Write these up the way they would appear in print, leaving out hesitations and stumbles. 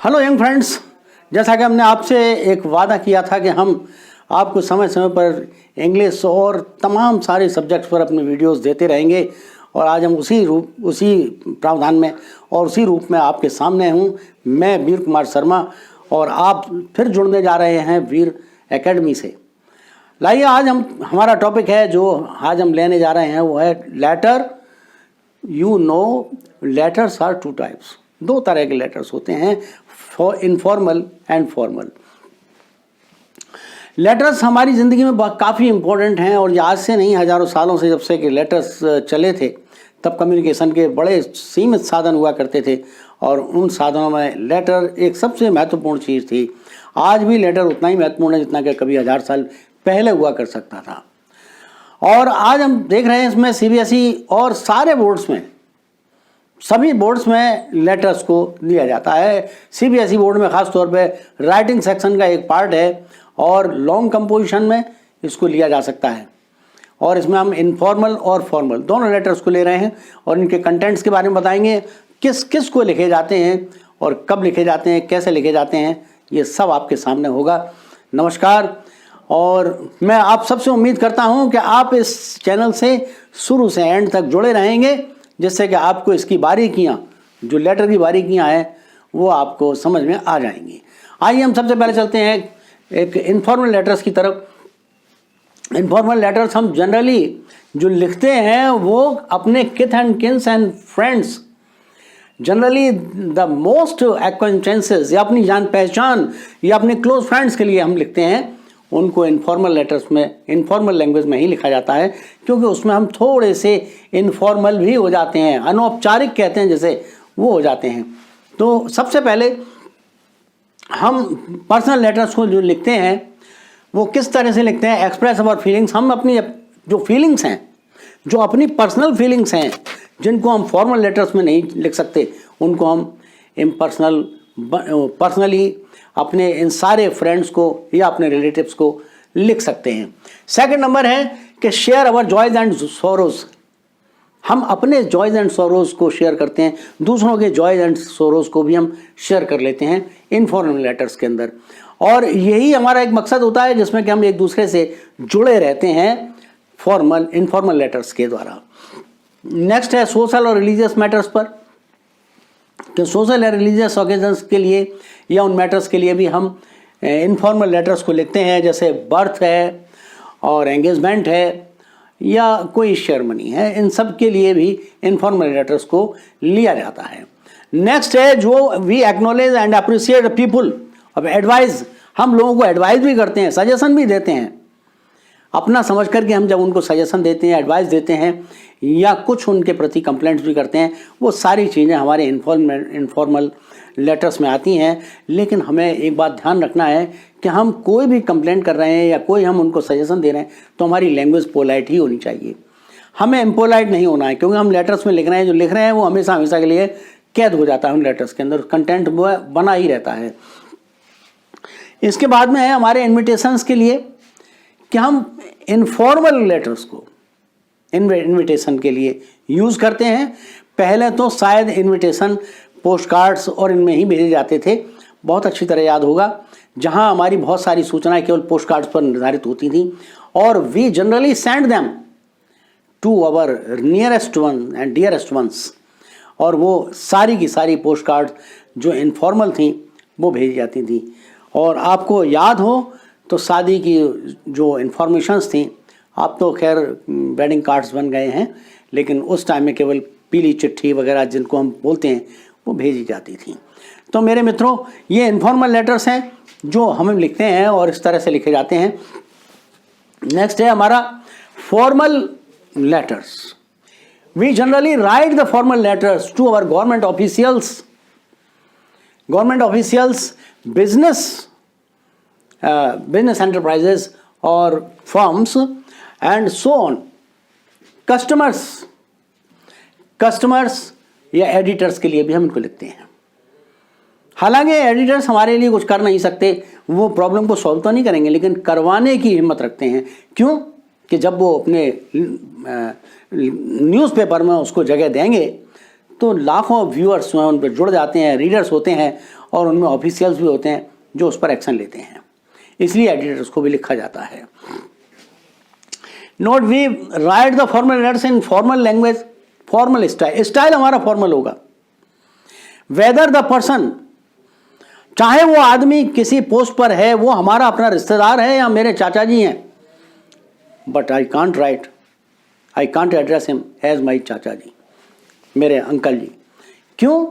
Hello young friends, जैसा कि हमने आपसे एक वादा किया था कि हम आपको समय समय पर इंग्लिश और तमाम सारे सब्जेक्ट्स पर अपने वीडियोस देते रहेंगे और आज हम उसी प्रावधान में और उसी रूप में आपके सामने हूँ। मैं वीर कुमार शर्मा और आप फिर जुड़ने जा रहे हैं वीर एकेडमी से। लाइए, आज हमारा टॉपिक है जो आज हम लेने जा रहे हैं वो है letter. You know letters are two types. दो तरह के लेटर्स होते हैं, इनफॉर्मल एंड फॉर्मल। लेटर्स हमारी ज़िंदगी में काफ़ी इम्पोर्टेंट हैं और ये आज से नहीं, हज़ारों सालों से जब से कि लेटर्स चले थे तब कम्युनिकेशन के बड़े सीमित साधन हुआ करते थे और उन साधनों में लेटर एक सबसे महत्वपूर्ण चीज़ थी। आज भी लेटर उतना ही महत्वपूर्ण है जितना कि कभी 1000 साल पहले हुआ कर सकता था। और आज हम देख रहे हैं इसमें सीबीएसई और सारे बोर्ड्स में, सभी बोर्ड्स में लेटर्स को लिया जाता है। सीबीएसई बोर्ड में ख़ास तौर पे राइटिंग सेक्शन का एक पार्ट है और लॉन्ग कंपोजिशन में इसको लिया जा सकता है। और इसमें हम इनफॉर्मल और फॉर्मल दोनों लेटर्स को ले रहे हैं और इनके कंटेंट्स के बारे में बताएंगे, किस किस को लिखे जाते हैं और कब लिखे जाते हैं, कैसे लिखे जाते हैं, ये सब आपके सामने होगा। नमस्कार, और मैं आप सबसे उम्मीद करता हूँ कि आप इस चैनल से शुरू से एंड तक जुड़े रहेंगे, जिससे कि आपको इसकी बारीकियाँ, जो लेटर की बारीकियाँ हैं, वो आपको समझ में आ जाएंगी। आइए हम सबसे पहले चलते हैं एक इनफॉर्मल लेटर्स की तरफ। इनफॉर्मल लेटर्स हम जनरली जो लिखते हैं वो अपने किथ and Keynes and friends, generally the most acquaintances या अपनी जान पहचान या अपने क्लोज फ्रेंड्स के लिए हम लिखते हैं। उनको इनफॉर्मल लेटर्स में, इनफॉर्मल लैंग्वेज में ही लिखा जाता है, क्योंकि उसमें हम थोड़े से इनफॉर्मल भी हो जाते हैं, अनौपचारिक कहते हैं जैसे, वो हो जाते हैं। तो सबसे पहले हम पर्सनल लेटर्स को जो लिखते हैं वो किस तरह से लिखते हैं, एक्सप्रेस अवर फीलिंग्स। हम अपनी जो फीलिंग्स हैं, जो अपनी पर्सनल फीलिंग्स हैं, जिनको हम फॉर्मल लेटर्स में नहीं लिख सकते, उनको हम पर्सनली अपने इन सारे फ्रेंड्स को या अपने रिलेटिव्स को लिख सकते हैं। सेकंड नंबर है कि share our joys and sorrows. हम अपने जॉयज एंड सोरोज को शेयर करते हैं, दूसरों के जॉयज एंड सोरोज को भी हम शेयर कर लेते हैं इनफॉर्मल लेटर्स के अंदर। और यही हमारा एक मकसद होता है जिसमें कि हम एक दूसरे से जुड़े रहते हैं इनफॉर्मल लेटर्स के द्वारा। नेक्स्ट है सोशल और रिलीजियस मैटर्स पर, तो सोशल या रिलीजियस ओकेजन्स के लिए या उन मैटर्स के लिए भी हम इनफॉर्मल लेटर्स को लिखते हैं, जैसे बर्थ है और एंगेजमेंट है या कोई सेरेमनी है, इन सब के लिए भी इनफॉर्मल लेटर्स को लिया जाता है। नेक्स्ट है जो we acknowledge and appreciate people. अब एडवाइस, हम लोगों को एडवाइस भी करते हैं, सजेशन भी देते हैं, अपना समझ करके हम जब उनको सजेशन देते हैं, एडवाइस देते हैं या कुछ उनके प्रति कंप्लेंट्स भी करते हैं, वो सारी चीज़ें हमारे इनफॉर्मल लेटर्स में आती हैं। लेकिन हमें एक बात ध्यान रखना है कि हम कोई भी कंप्लेंट कर रहे हैं या कोई हम उनको सजेशन दे रहे हैं तो हमारी लैंग्वेज पोलाइट ही होनी चाहिए, हमें इम्पोलाइट नहीं होना है, क्योंकि हम लेटर्स में लिख रहे हैं, जो लिख रहे हैं वो हमेशा हमेशा के लिए कैद हो जाता है उन लेटर्स के अंदर, कंटेंट वो बना ही रहता है। इसके बाद में है हमारे इन्विटेशंस के लिए कि हम इनफॉर्मल लेटर्स को इनविटेशन के लिए यूज़ करते हैं। पहले तो शायद इनविटेशन पोस्ट कार्ड्स और इनमें ही भेजे जाते थे, बहुत अच्छी तरह याद होगा, जहां हमारी बहुत सारी सूचनाएं केवल पोस्ट कार्ड्स पर निर्धारित होती थी और we generally send them to our nearest one and dearest ones, और वो सारी की सारी पोस्ट कार्ड्स जो इनफॉर्मल थी वो भेजी जाती थी। और आपको याद हो तो शादी की जो इन्फॉर्मेशंस थी, आप तो खैर वेडिंग कार्ड्स बन गए हैं, लेकिन उस टाइम में केवल पीली चिट्ठी वगैरह जिनको हम बोलते हैं वो भेजी जाती थी। तो मेरे मित्रों, ये इनफॉर्मल लेटर्स हैं जो हम लिखते हैं और इस तरह से लिखे जाते हैं। नेक्स्ट है हमारा formal letters. We generally write the formal letters to our government officials, business enterprises और firms and so on, customers या एडिटर्स के लिए भी हम इनको लिखते हैं। हालांकि एडिटर्स हमारे लिए कुछ कर नहीं सकते, वो प्रॉब्लम को सॉल्व तो नहीं करेंगे, लेकिन करवाने की हिम्मत रखते हैं। क्यों? कि जब वो अपने न्यूज़पेपर में उसको जगह देंगे तो लाखों व्यूअर्स उन पर जुड़ जाते हैं, रीडर्स होते हैं और उनमें ऑफिशियल्स भी होते हैं जो उस पर एक्शन लेते हैं, इसलिए एडिटर्स को भी लिखा जाता है। Note, we write the formal letters in formal language, formal style, style हमारा फॉर्मल होगा। वेदर द पर्सन, चाहे वो आदमी किसी पोस्ट पर है, वो हमारा अपना रिश्तेदार है या मेरे चाचा जी हैं, but I can't address him as my chacha ji, मेरे अंकल जी। क्यों?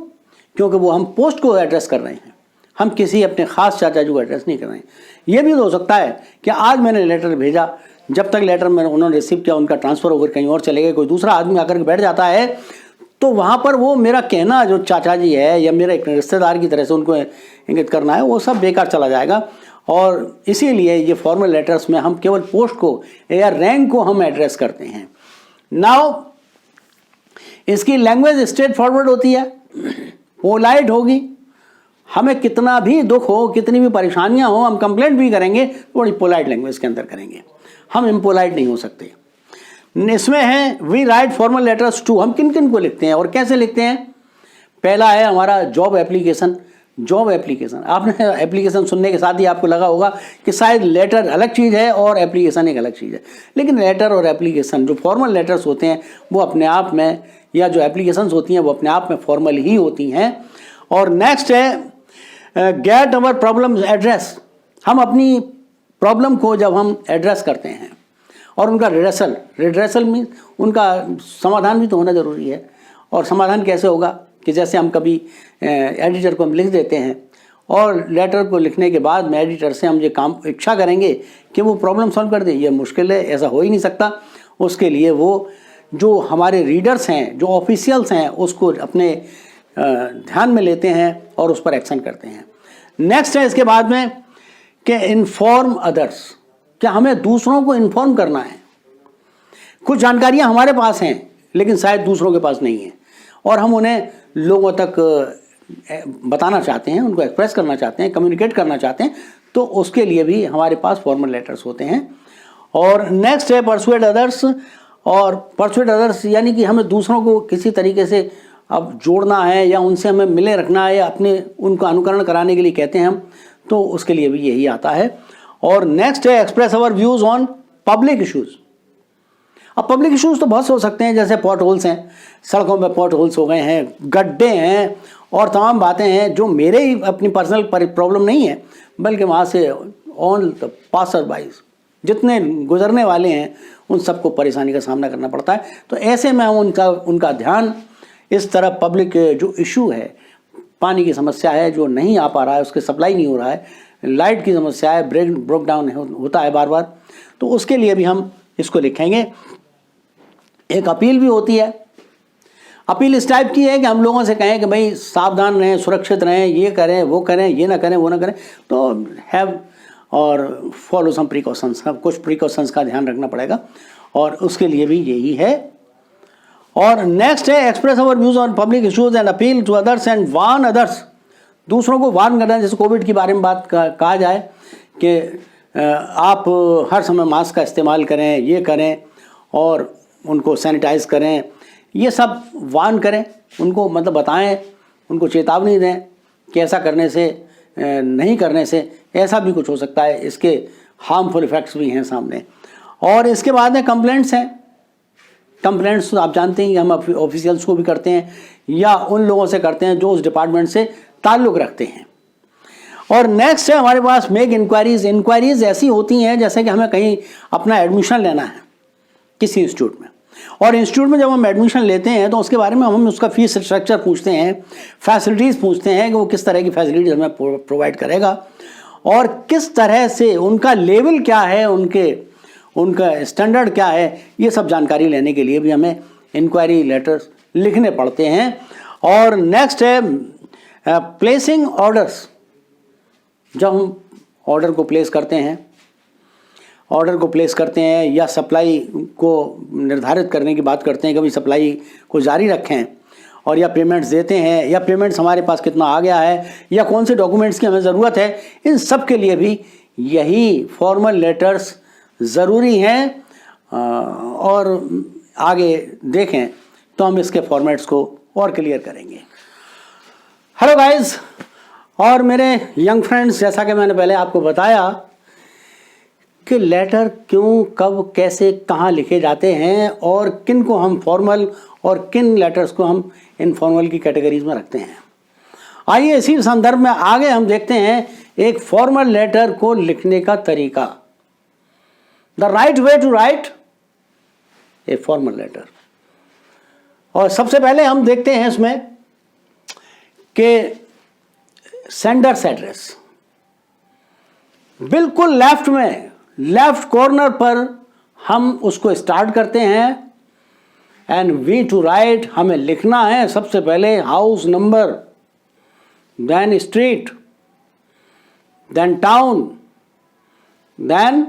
क्योंकि वो हम पोस्ट को एड्रेस कर रहे हैं, हम किसी अपने खास चाचा जी को एड्रेस नहीं कर रहे हैं। ये भी हो सकता है कि आज मैंने लेटर भेजा, जब तक लेटर मैंने उन्होंने रिसीव किया, उनका ट्रांसफ़र होकर कहीं और चले गए, कोई दूसरा आदमी आकर के बैठ जाता है, तो वहाँ पर वो मेरा कहना जो चाचा जी है या मेरे एक रिश्तेदार की तरह से उनको इंगित करना है, वो सब बेकार चला जाएगा। और इसीलिए ये फॉर्मल लेटर्स में हम केवल पोस्ट को या रैंक को हम एड्रेस करते हैं। नाउ इसकी लैंग्वेज स्ट्रेट फॉरवर्ड होती है, पोलाइट होगी। हमें कितना भी दुख हो, कितनी भी परेशानियां हो, हम कंप्लेंट भी करेंगे तो बड़ी पोलाइट लैंग्वेज के अंदर करेंगे, हम इम्पोलाइट नहीं हो सकते। इसमें है we write formal letters to, हम किन किन को लिखते हैं और कैसे लिखते हैं। पहला है हमारा जॉब एप्लीकेशन। जॉब एप्लीकेशन, आपने एप्लीकेशन सुनने के साथ ही आपको लगा होगा कि शायद लेटर अलग चीज़ है और एप्लीकेशन एक अलग चीज़ है, लेकिन लेटर और एप्लीकेशन जो फॉर्मल लेटर्स होते हैं वो अपने आप में, या जो एप्लीकेशंस होती हैं वो अपने आप में फॉर्मल ही होती हैं। और नेक्स्ट है गेट अवर प्रॉब्लम एड्रेस, हम अपनी प्रॉब्लम को जब हम एड्रेस करते हैं और उनका रिड्रेसल मीन्स उनका समाधान भी तो होना ज़रूरी है। और समाधान कैसे होगा कि जैसे हम कभी एडिटर को हम लिख देते हैं और लेटर को लिखने के बाद में एडिटर से हम ये काम इच्छा करेंगे कि वो प्रॉब्लम सॉल्व कर दे, ये मुश्किल है, ऐसा हो ही नहीं सकता। उसके लिए वो जो हमारे रीडर्स हैं, जो ऑफिशियल्स हैं, उसको अपने ध्यान में लेते हैं और उस पर एक्शन करते हैं। नेक्स्ट है इसके बाद में कि इन्फॉर्म अदर्स, क्या हमें दूसरों को इन्फॉर्म करना है। कुछ जानकारियां हमारे पास हैं लेकिन शायद दूसरों के पास नहीं है और हम उन्हें लोगों तक बताना चाहते हैं, उनको एक्सप्रेस करना चाहते हैं, कम्युनिकेट करना चाहते हैं, तो उसके लिए भी हमारे पास फॉर्मल लेटर्स होते हैं। और नेक्स्ट है परसुएड अदर्स। और परसुएड अदर्स यानी कि हमें दूसरों को किसी तरीके से अब जोड़ना है या उनसे हमें मिले रखना है या अपने उनका अनुकरण कराने के लिए कहते हैं हम, तो उसके लिए भी यही आता है। और नेक्स्ट है express our views on public issues. अब पब्लिक इश्यूज़ तो बहुत से हो सकते हैं, जैसे पॉट होल्स हैं, सड़कों में पॉट होल्स हो गए हैं, गड्ढे हैं और तमाम बातें हैं जो मेरे ही अपनी पर्सनल प्रॉब्लम नहीं है, बल्कि वहाँ से ऑन द पासर बाइज जितने गुजरने वाले हैं उन सबको परेशानी का सामना करना पड़ता है। तो ऐसे में हम उनका ध्यान इस तरह पब्लिक जो इशू है, पानी की समस्या है जो नहीं आ पा रहा है, उसके सप्लाई नहीं हो रहा है, लाइट की समस्या है, ब्रेक डाउन होता है बार बार, तो उसके लिए भी हम इसको लिखेंगे। एक अपील भी होती है। अपील इस टाइप की है कि हम लोगों से कहें कि भाई सावधान रहें, सुरक्षित रहें, ये करें, वो करें, ये ना करें, वो ना करें, तो हैव और फॉलो सम प्रिकॉशंस, कुछ प्रिकॉशंस का ध्यान रखना पड़ेगा और उसके लिए भी यही है। और नेक्स्ट है express our views on public issues and appeal to others and warn others, दूसरों को वार्न करना। जैसे कोविड के बारे में बात कहा जाए कि आप हर समय मास्क का इस्तेमाल करें, ये करें और उनको सैनिटाइज करें, ये सब वार्न करें, उनको मतलब बताएं, उनको चेतावनी दें कि ऐसा करने से, नहीं करने से ऐसा भी कुछ हो सकता है, इसके हार्मफुल इफ़ेक्ट्स भी हैं सामने। और इसके बाद में कंप्लेंट्स हैं। कंप्लेंट्स आप जानते हैं कि हम ऑफिशियल्स को भी करते हैं या उन लोगों से करते हैं जो उस डिपार्टमेंट से ताल्लुक़ रखते हैं। और नेक्स्ट है हमारे पास मेक इंक्वायरीज। इंक्वायरीज ऐसी होती हैं जैसे कि हमें कहीं अपना एडमिशन लेना है किसी इंस्टीट्यूट में, और इंस्टीट्यूट में जब हम एडमिशन लेते हैं तो उसके बारे में हम उसका फीस स्ट्रक्चर पूछते हैं, फैसिलिटीज़ पूछते हैं कि वो किस तरह की फैसिलिटीज़ हमें प्रोवाइड करेगा और किस तरह से उनका लेवल क्या है, उनका स्टैंडर्ड क्या है, ये सब जानकारी लेने के लिए भी हमें इंक्वायरी लेटर्स लिखने पड़ते हैं। और नेक्स्ट है प्लेसिंग ऑर्डर्स। जब हम ऑर्डर को प्लेस करते हैं या सप्लाई को निर्धारित करने की बात करते हैं, कभी सप्लाई को जारी रखें और या पेमेंट्स देते हैं या पेमेंट्स हमारे पास कितना आ गया है या कौन से डॉक्यूमेंट्स की हमें ज़रूरत है, इन सब के लिए भी यही फॉर्मल लेटर्स ज़रूरी हैं। और आगे देखें तो हम इसके फॉर्मेट्स को और क्लियर करेंगे। हेलो गाइस, और मेरे यंग फ्रेंड्स, जैसा कि मैंने पहले आपको बताया कि लेटर क्यों, कब, कैसे, कहाँ लिखे जाते हैं और किन को हम फॉर्मल और किन लेटर्स को हम इनफॉर्मल की कैटेगरीज में रखते हैं। आइए इसी संदर्भ में आगे हम देखते हैं एक फॉर्मल लेटर को लिखने का तरीका, the right way to write a formal letter. और सबसे पहले हम देखते हैं इसमें कि सेंडर्स एड्रेस, बिल्कुल लेफ्ट में, लेफ्ट कॉर्नर पर हम उसको स्टार्ट करते हैं। एंड वी टू राइट, हमें लिखना है सबसे पहले house number, then street, then town, then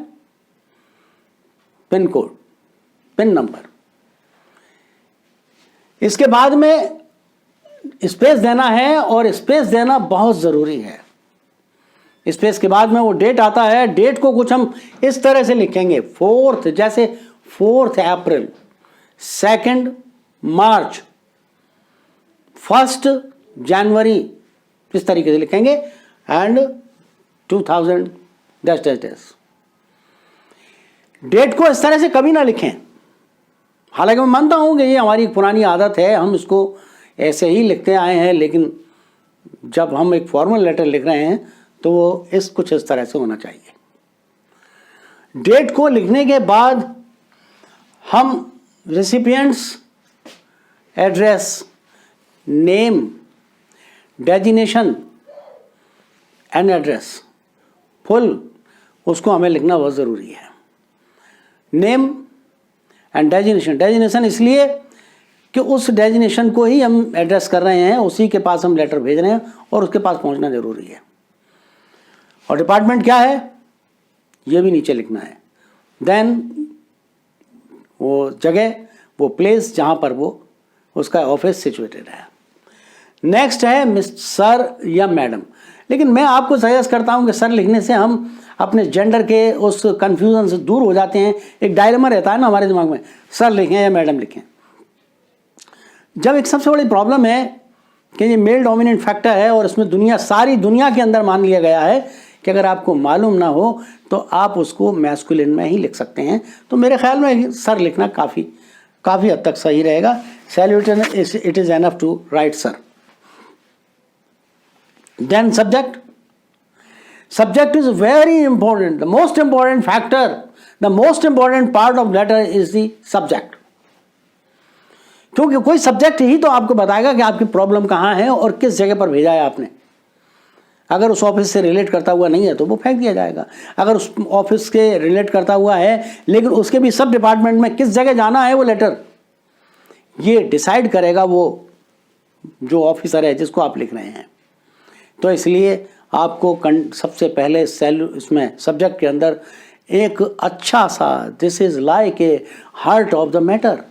pin code, pin number. इसके बाद में स्पेस देना है और स्पेस देना बहुत ज़रूरी है। स्पेस के बाद में वो डेट आता है, डेट को कुछ हम इस तरह से लिखेंगे, 4th, जैसे 4 अप्रैल, 2 मार्च, 1 जनवरी, इस तरीके से लिखेंगे। And 2000 dash dash dash. Date को इस तरह से कभी ना लिखें। हालांकि मैं मानता हूं कि ये हमारी पुरानी आदत है, हम इसको ऐसे ही लिखते आए हैं, लेकिन जब हम एक फॉर्मल लेटर लिख रहे हैं तो वो कुछ इस तरह से होना चाहिए। डेट को लिखने के बाद हम recipients address, name, designation and address full, उसको हमें लिखना बहुत ज़रूरी है। नेम एंड डेजिग्नेशन, डेजिग्नेशन इसलिए कि उस डेजिग्नेशन को ही हम एड्रेस कर रहे हैं, उसी के पास हम लेटर भेज रहे हैं और उसके पास पहुंचना ज़रूरी है। और डिपार्टमेंट क्या है ये भी नीचे लिखना है। देन वो जगह, वो प्लेस जहाँ पर वो उसका ऑफिस सिचुएटेड है। नेक्स्ट है मिस्टर, सर या मैडम। लेकिन मैं आपको सजेस्ट करता हूँ कि सर लिखने से हम अपने जेंडर के उस कन्फ्यूज़न से दूर हो जाते हैं। एक डायलेमा रहता है ना हमारे दिमाग में, सर लिखें या मैडम लिखें। जब एक सबसे बड़ी प्रॉब्लम है कि ये मेल डोमिनेंट फैक्टर है और इसमें सारी दुनिया के अंदर मान लिया गया है कि अगर आपको मालूम ना हो तो आप उसको मैस्कुलिन में ही लिख सकते हैं। तो मेरे ख्याल में सर लिखना काफ़ी हद तक सही रहेगा। Salutation, it is enough to write sir. Then subject is very important, the most important factor, the most important part of letter is the subject. क्योंकि कोई सब्जेक्ट ही तो आपको बताएगा कि आपकी प्रॉब्लम कहाँ है और किस जगह पर भेजा है आपने। अगर उस ऑफिस से रिलेट करता हुआ नहीं है तो वो फेंक दिया जाएगा। अगर उस ऑफिस के रिलेट करता हुआ है लेकिन उसके भी सब डिपार्टमेंट में किस जगह जाना है वो लेटर, ये डिसाइड करेगा वो जो ऑफिसर है जिसको आप लिख रहे हैं। तो इसलिए आपको सबसे पहले इसमें सब्जेक्ट के अंदर एक अच्छा सा, this is like a heart of the matter,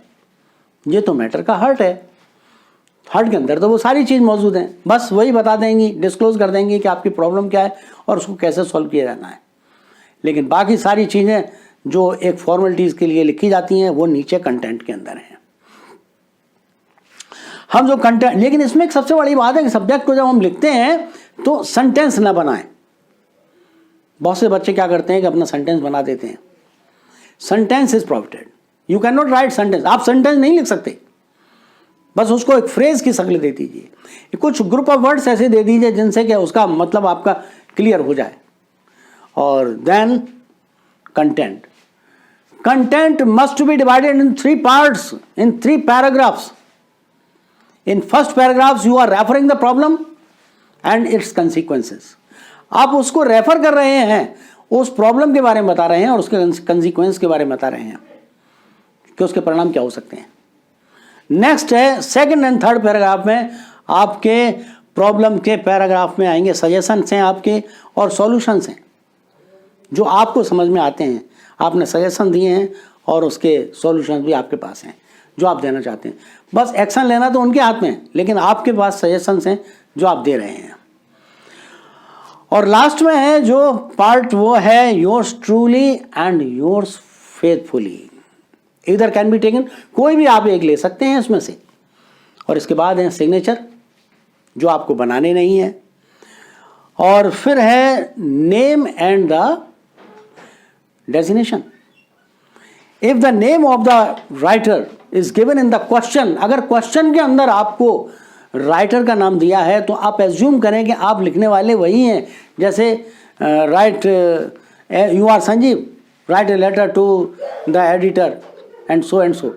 ये तो मैटर का हार्ट है। हार्ट के अंदर तो वो सारी चीज़ मौजूद है, बस वही बता देंगी, डिस्क्लोज कर देंगी कि आपकी प्रॉब्लम क्या है और उसको कैसे सॉल्व किया जाना है। लेकिन बाकी सारी चीज़ें जो एक फॉर्मेलिटीज़ के लिए लिखी जाती हैं वो नीचे कंटेंट के अंदर हैं। हम जो कंटेंट, लेकिन इसमें एक सबसे बड़ी बात है कि सब्जेक्ट को जब हम लिखते हैं तो सेंटेंस ना बनाएं। बहुत से बच्चे क्या करते हैं कि अपना सेंटेंस बना देते हैं। Sentence is prohibited, you can not right sentence. आप सेंटेंस नहीं लिख सकते, बस उसको एक फ्रेज की शक्ल दे दीजिए, कुछ ग्रुप ऑफ वर्ड्स ऐसे दे दीजिए जिनसे कि उसका मतलब आपका क्लियर हो जाए। और then content must be divided in 3 parts, in 3 paragraphs. In first paragraphs you are referring the problem and its consequences. आप उसको रेफर कर रहे हैं, उस प्रॉब्लम के बारे में बता रहे हैं और उसके कंसिक्वेंस के बारे में बता रहे हैं कि उसके परिणाम क्या हो सकते हैं। नेक्स्ट है सेकंड एंड थर्ड पैराग्राफ में आपके प्रॉब्लम के पैराग्राफ में आएंगे सजेशंस हैं आपके और सॉल्यूशंस हैं जो आपको समझ में आते हैं। आपने सजेशन दिए हैं और उसके सॉल्यूशंस भी आपके पास हैं जो आप देना चाहते हैं। बस एक्शन लेना तो उनके हाथ में है, लेकिन आपके पास सजेशंस हैं जो आप दे रहे हैं। और लास्ट में है जो पार्ट, वो है yours truly and yours faithfully. इधर कैन बी टेकन, कोई भी आप एक ले सकते हैं इसमें से। और इसके बाद है सिग्नेचर जो आपको बनाने नहीं है। और फिर है name and the designation. If the name of the writer is given in the question, अगर क्वेश्चन के अंदर आपको राइटर का नाम दिया है तो आप एज्यूम करें कि आप लिखने वाले वही हैं। जैसे write you are Sanjeev, write a letter to the editor and so.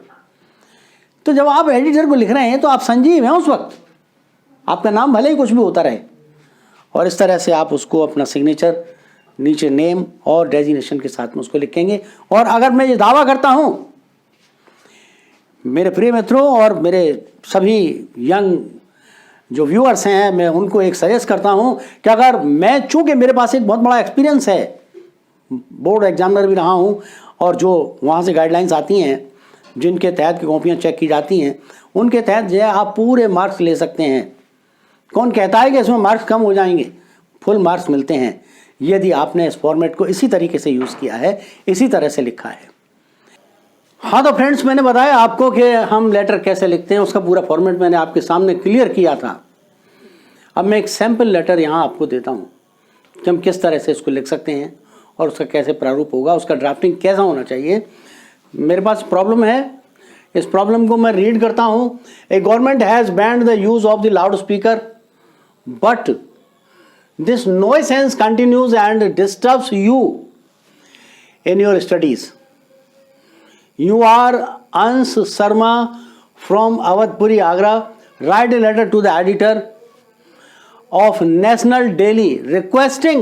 तो जब आप एडिटर को लिख रहे हैं तो आप संजीव हैं उस वक्त, आपका नाम भले ही कुछ भी होता रहे, और इस तरह से आप उसको अपना सिग्नेचर नीचे नेम और डेजिग्नेशन के साथ में उसको लिखेंगे। और अगर मैं ये दावा करता हूं, मेरे प्रिय मित्रों और मेरे सभी यंग जो व्यूअर्स हैं, मैं उनको एक सजेस्ट करता हूं कि अगर मैं, चूंकि मेरे पास एक बहुत बड़ा एक्सपीरियंस है, बोर्ड एग्जामिनर भी रहा हूं, और जो वहां से गाइडलाइंस आती हैं जिनके तहत की कॉपियां चेक की जाती हैं, उनके तहत जो है आप पूरे मार्क्स ले सकते हैं। कौन कहता है कि इसमें मार्क्स कम हो जाएंगे? फुल मार्क्स मिलते हैं यदि आपने इस फॉर्मेट को इसी तरीके से यूज़ किया है, इसी तरह से लिखा है। हाँ तो फ्रेंड्स, मैंने बताया आपको कि हम लेटर कैसे लिखते हैं, उसका पूरा फॉर्मेट मैंने आपके सामने क्लियर किया था। अब मैं एक सैम्पल लेटर यहाँ आपको देता हूँ कि हम किस तरह से इसको लिख सकते हैं और उसका कैसे प्रारूप होगा, उसका ड्राफ्टिंग कैसा होना चाहिए। मेरे पास प्रॉब्लम है, इस प्रॉब्लम को मैं रीड करता हूँ। A government has banned the use of the loud speaker but this nuisance continues and disturbs you in your studies. You are Ans Sharma from Awadhpuri, Agra. Write a letter to the editor of National Daily requesting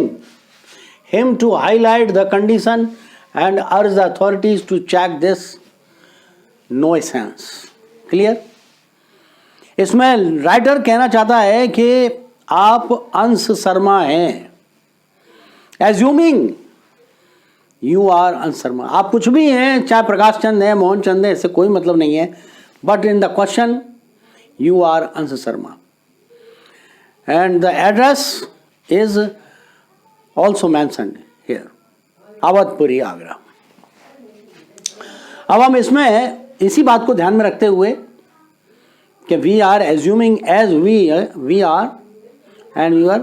him to highlight the condition and urge the authorities to check this nuisance. Clear? इसमें writer कहना चाहता है कि आप अंश शर्मा हैं, assuming you are Ansh Sharma, आप कुछ भी हैं, चाहे प्रकाश चंद है, मोहन चंद है, इससे कोई मतलब नहीं है, but in the question you are Ansh Sharma and the address is also mentioned here, Awadhpuri, Agra. अब हम इसमें इसी बात को ध्यान में रखते हुए कि we are assuming as we are and you are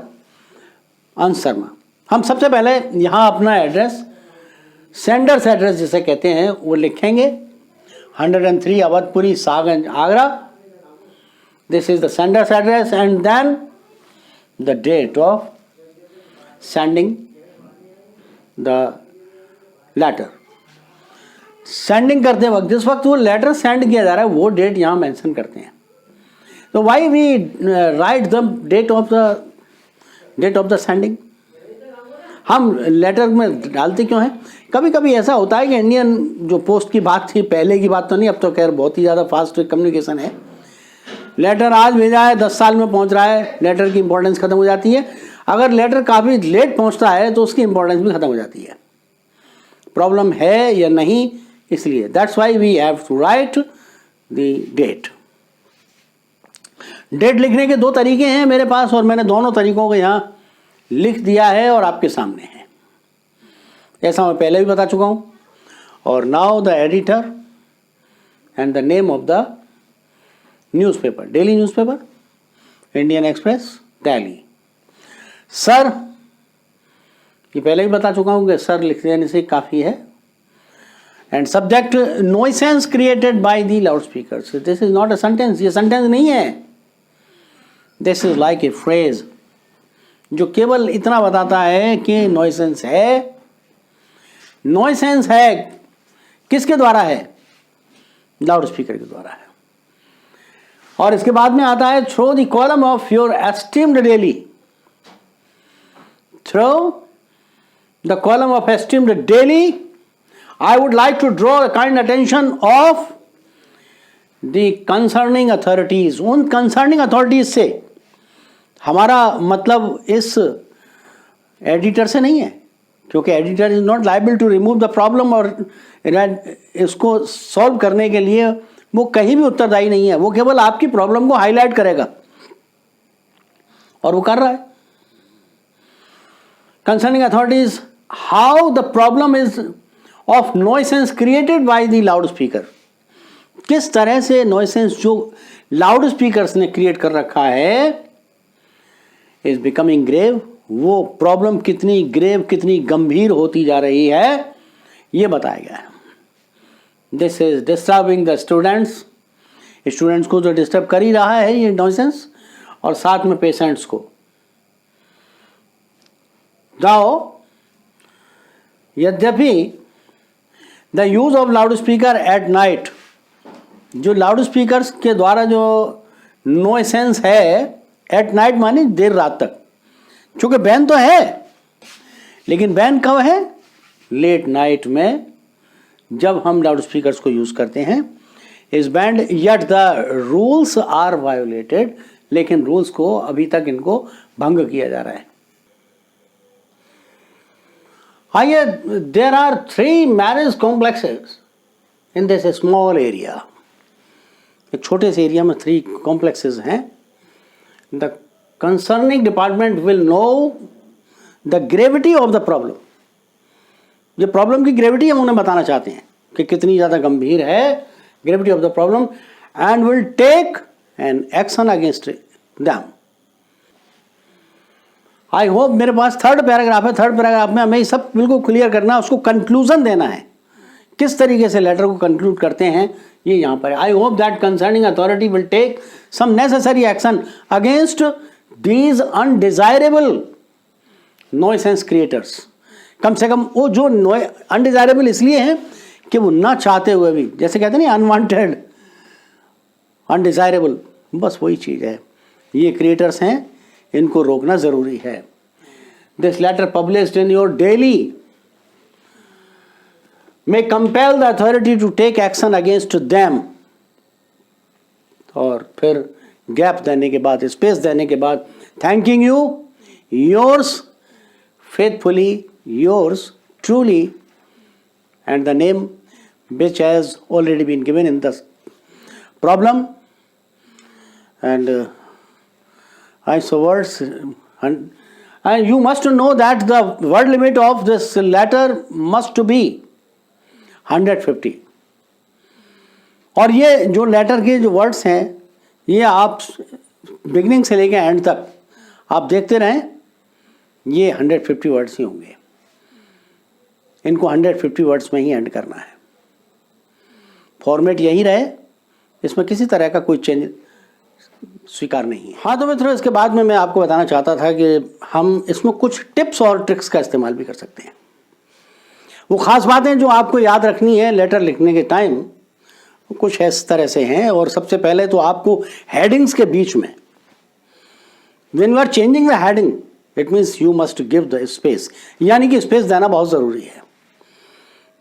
Ansh Sharma, हम सबसे पहले यहाँ अपना एड्रेस, सेंडर्स एड्रेस जिसे कहते हैं, वो लिखेंगे 103 Awadhpuri, Saganj, Agra. This is the sender's address and then the date of sending the letter. Sending करते वक्त, जिस वक्त वो लेटर सेंड किया जा रहा है, वो डेट यहाँ मेंशन करते हैं। तो why we write the date of the sending, हम लेटर में डालते क्यों हैं? कभी कभी ऐसा होता है कि इंडियन जो पोस्ट की बात थी, पहले की बात तो नहीं, अब तो खैर बहुत ही ज़्यादा फास्ट कम्युनिकेशन है। लेटर आज भेजा है, 10 साल में पहुंच रहा है, लेटर की इंपॉर्टेंस खत्म हो जाती है। अगर लेटर काफ़ी लेट पहुंचता है तो उसकी इंपॉर्टेंस भी खत्म हो जाती है। प्रॉब्लम है या नहीं, इसलिए that's why we have to write the date. Date लिखने के 2 तरीके हैं मेरे पास, और मैंने दोनों तरीकों को यहाँ लिख दिया है और आपके सामने है। ऐसा मैं पहले भी बता चुका हूँ। और now the editor and the name of the newspaper, daily newspaper, Indian express, Delhi. Sir, ये पहले ही बता चुका हूँ कि सर लिख देने से काफ़ी है। And subject nuisance created by the loud speaker. This is not a sentence, ये सेंटेंस नहीं है। This is like a phrase जो केवल इतना बताता है कि नॉइसेंस है। नॉइसेंस है किसके द्वारा है? लाउड स्पीकर के द्वारा है। और इसके बाद में आता है through the column of your esteemed daily, through the column of esteemed daily I would like to draw the kind attention of the concerning authorities। उन concerning authorities से हमारा मतलब इस एडिटर से नहीं है, क्योंकि editor is not liable to remove the problem, और इसको सॉल्व करने के लिए वो कहीं भी उत्तरदायी नहीं है। वो केवल आपकी प्रॉब्लम को हाईलाइट करेगा, और वो कर रहा है। Concerning authorities, how the problem is of nuisance created by the loud speaker. किस तरह से नॉइसेंस जो लाउड स्पीकर्स ने क्रिएट कर रखा है इज बिकमिंग ग्रेव, वो प्रॉब्लम कितनी ग्रेव, कितनी गंभीर होती जा रही है, ये बताया गया है। This is disturbing the students, students को तो डिस्टर्ब कर ही रहा है ये नॉइसेंस, और साथ में पेशेंट्स को। जाओ, यद्यपि the use of loud speaker at night, जो लाउड स्पीकर्स के द्वारा जो नॉइसेंस है एट नाइट मानी देर रात तक, चूंकि बैन तो है, लेकिन बैन कब है? लेट नाइट में जब हम लाउड स्पीकर्स को यूज करते हैं is banned, yet the rules are violated, लेकिन रूल्स को अभी तक इनको भंग किया जा रहा है। आइए, there are 3 marriage complexes in this small area. एक छोटे से एरिया में 3 कॉम्प्लेक्सेस हैं। The concerning department will know the gravity of the problem. ये प्रॉब्लम की ग्रेविटी हम उन्हें बताना चाहते हैं कि कितनी ज़्यादा गंभीर है, gravity of the problem, and will take an action against them. I hope मेरे पास 3rd पैराग्राफ है। 3rd पैराग्राफ में हमें सब बिल्कुल क्लियर करना है, उसको कंक्लूजन देना है, किस तरीके से लेटर को कंक्लूड करते हैं, ये यहाँ पर है। I hope that concerning authority will take some necessary action against these undesirable nuisance creators. कम से कम वो जो अनडिजायरेबल इसलिए हैं कि वो ना चाहते हुए भी, जैसे कहते हैं ना अनवांटेड, अनडिजायरेबल, बस वही चीज़ है। ये क्रिएटर्स हैं, इनको रोकना ज़रूरी है। This letter published in your daily may compel the authority to take action against them। और फिर गैप देने के बाद, स्पेस देने के बाद, thanking you, yours faithfully, yours truly, and the name which has already been given in the problem, and I so words, and you must know that the word limit of this letter must be 150। और ये जो letter के जो words हैं, ये आप beginning से लेकर एंड तक आप देखते रहें, ये 150 वर्ड्स ही होंगे। इनको 150 वर्ड्स में ही एंड करना है। फॉर्मेट यही रहे, इसमें किसी तरह का कोई चेंज स्वीकार नहीं है। हाँ तो मित्रों, इसके बाद में मैं आपको बताना चाहता था कि हम इसमें कुछ टिप्स और ट्रिक्स का इस्तेमाल भी कर सकते हैं। वो ख़ास बातें जो आपको याद रखनी है लेटर लिखने के टाइम, कुछ इस तरह से हैं। और सबसे पहले तो आपको हेडिंग्स के बीच में, when you are changing the heading, it means you must give the space, यानी कि स्पेस देना बहुत ज़रूरी है,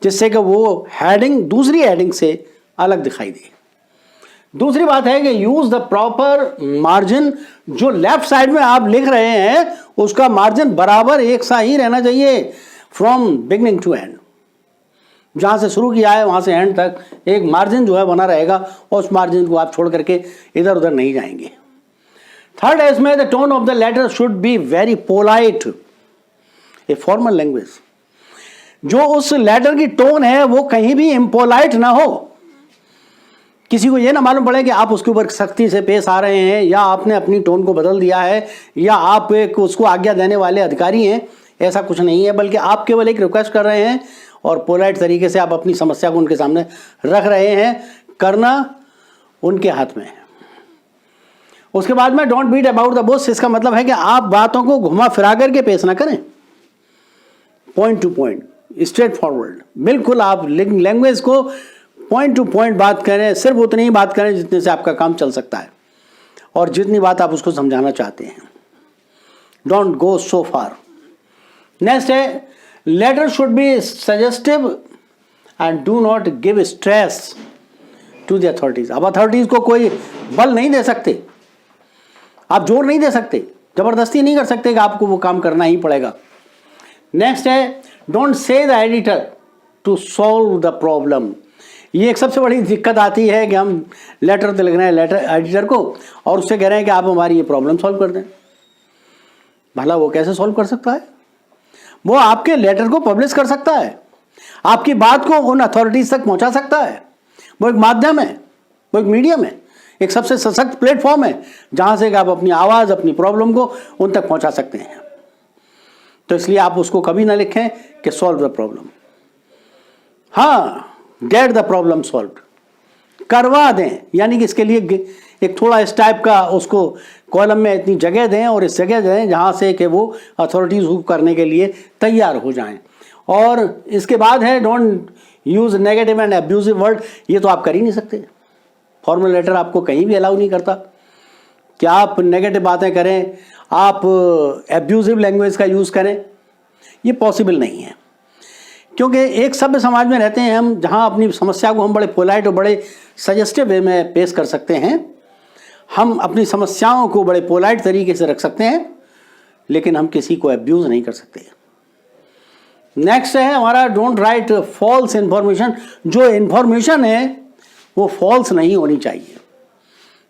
जिससे कि वो हेडिंग दूसरी हेडिंग से अलग दिखाई दे। दूसरी बात है कि यूज़ द प्रॉपर मार्जिन। जो लेफ्ट साइड में आप लिख रहे हैं उसका मार्जिन बराबर एक सा ही रहना चाहिए, फ्रॉम बिगनिंग टू एंड। जहाँ से शुरू किया है वहाँ से एंड तक एक मार्जिन जो है बना रहेगा, और उस मार्जिन को आप छोड़ करके इधर उधर नहीं जाएंगे। थर्ड है इसमें, the tone of the letter should be very polite, a formal language. जो उस लेटर की टोन है वो कहीं भी इम्पोलाइट ना हो, किसी को ये ना मालूम पड़े कि आप उसके ऊपर सख्ती से पेश आ रहे हैं, या आपने अपनी टोन को बदल दिया है, या आप एक उसको आज्ञा देने वाले अधिकारी हैं। ऐसा कुछ नहीं है, बल्कि आप केवल एक रिक्वेस्ट कर रहे हैं और पोलाइट तरीके से आप अपनी समस्या को उनके सामने रख रहे हैं। करना उनके हाथ में है। उसके बाद में don't beat about the bush. इसका मतलब है कि आप बातों को घुमा फिरा करके पेश ना करें, point two point, straight forward. बिल्कुल आप लैंग्वेज को पॉइंट टू पॉइंट बात करें, सिर्फ उतनी ही बात करें जितने से आपका काम चल सकता है और जितनी बात आप उसको समझाना चाहते हैं। Don't go so far. Next है, letter should be suggestive and do not give stress to the authorities. अब अथॉरिटीज को कोई बल नहीं दे सकते, आप जोर नहीं दे सकते, जबरदस्ती नहीं कर सकते कि आपको वो काम करना ही पड़ेगा। नेक्स्ट है, don't say the editor to solve the problem. ये एक सबसे बड़ी दिक्कत आती है कि हम लेटर तो लिख रहे हैं लेटर एडिटर को, और उससे कह रहे हैं कि आप हमारी ये प्रॉब्लम सॉल्व कर दें। भला वो कैसे सॉल्व कर सकता है? वो आपके लेटर को पब्लिश कर सकता है, आपकी बात को उन अथॉरिटीज तक पहुंचा सकता है। वो एक माध्यम है, वो एक मीडियम है, एक सबसे सशक्त प्लेटफॉर्म है जहां से आप अपनी आवाज़, अपनी प्रॉब्लम को उन तक पहुंचा सकते हैं। तो इसलिए आप उसको कभी ना लिखें कि सॉल्व द प्रॉब्लम। हाँ, गेट द प्रॉब्लम सॉल्व, करवा दें, यानी कि इसके लिए एक थोड़ा इस टाइप का उसको कॉलम में इतनी जगह दें और इस जगह दें जहाँ से कि वो अथॉरिटीज़ को करने के लिए तैयार हो जाएं। और इसके बाद है don't use negative and abusive word. ये तो आप कर ही नहीं सकते, फॉर्मल लेटर आपको कहीं भी अलाउ नहीं करता कि आप नेगेटिव बातें करें, आप एब्यूजिव लैंग्वेज का यूज़ करें, ये पॉसिबल नहीं है। क्योंकि एक सभ्य समाज में रहते हैं हम, जहाँ अपनी समस्या को हम बड़े पोलाइट और बड़े सजेस्टिव वे में पेश कर सकते हैं। हम अपनी समस्याओं को बड़े पोलाइट तरीके से रख सकते हैं, लेकिन हम किसी को एब्यूज़ नहीं कर सकते। नेक्स्ट है हमारा डोंट राइट फॉल्स इन्फॉर्मेशन। जो इन्फॉर्मेशन है वो फॉल्स नहीं होनी चाहिए।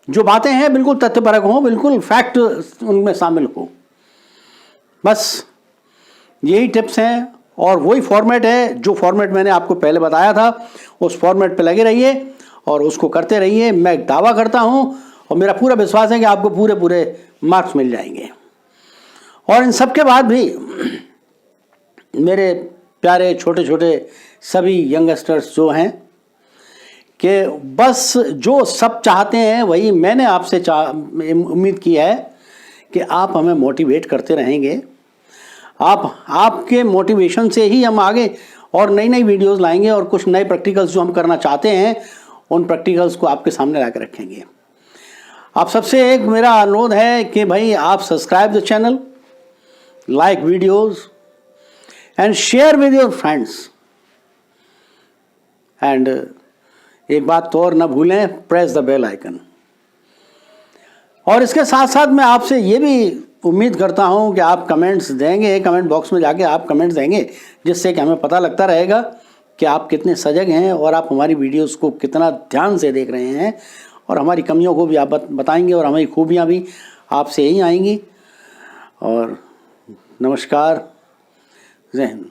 जो बातें हैं बिल्कुल तथ्यपरक हों, बिल्कुल फैक्ट उनमें शामिल हो। बस यही टिप्स हैं और वही फॉर्मेट है जो फॉर्मेट मैंने आपको पहले बताया था। उस फॉर्मेट पे लगे रहिए और उसको करते रहिए। मैं दावा करता हूं और मेरा पूरा विश्वास है कि आपको पूरे मार्क्स मिल जाएंगे। और इन सब के बाद भी मेरे प्यारे छोटे छोटे सभी यंगस्टर्स जो हैं कि बस जो सब चाहते हैं वही मैंने आपसे उम्मीद की है कि आप हमें मोटिवेट करते रहेंगे। आपके मोटिवेशन से ही हम आगे और नई नई वीडियोस लाएंगे और कुछ नए प्रैक्टिकल्स जो हम करना चाहते हैं उन प्रैक्टिकल्स को आपके सामने ला कर रखेंगे। आप सबसे एक मेरा अनुरोध है कि भाई आप subscribe the channel, like videos and share with your friends. And एक बात तो और ना भूलें, प्रेस द बेल आइकन। और इसके साथ साथ मैं आपसे ये भी उम्मीद करता हूं कि आप कमेंट्स देंगे, कमेंट बॉक्स में जाके आप कमेंट्स देंगे, जिससे कि हमें पता लगता रहेगा कि आप कितने सजग हैं और आप हमारी वीडियोस को कितना ध्यान से देख रहे हैं। और हमारी कमियों को भी आप बताएंगे और हमारी खूबियां भी आपसे ही आएंगी। और नमस्कार, जय हिंद।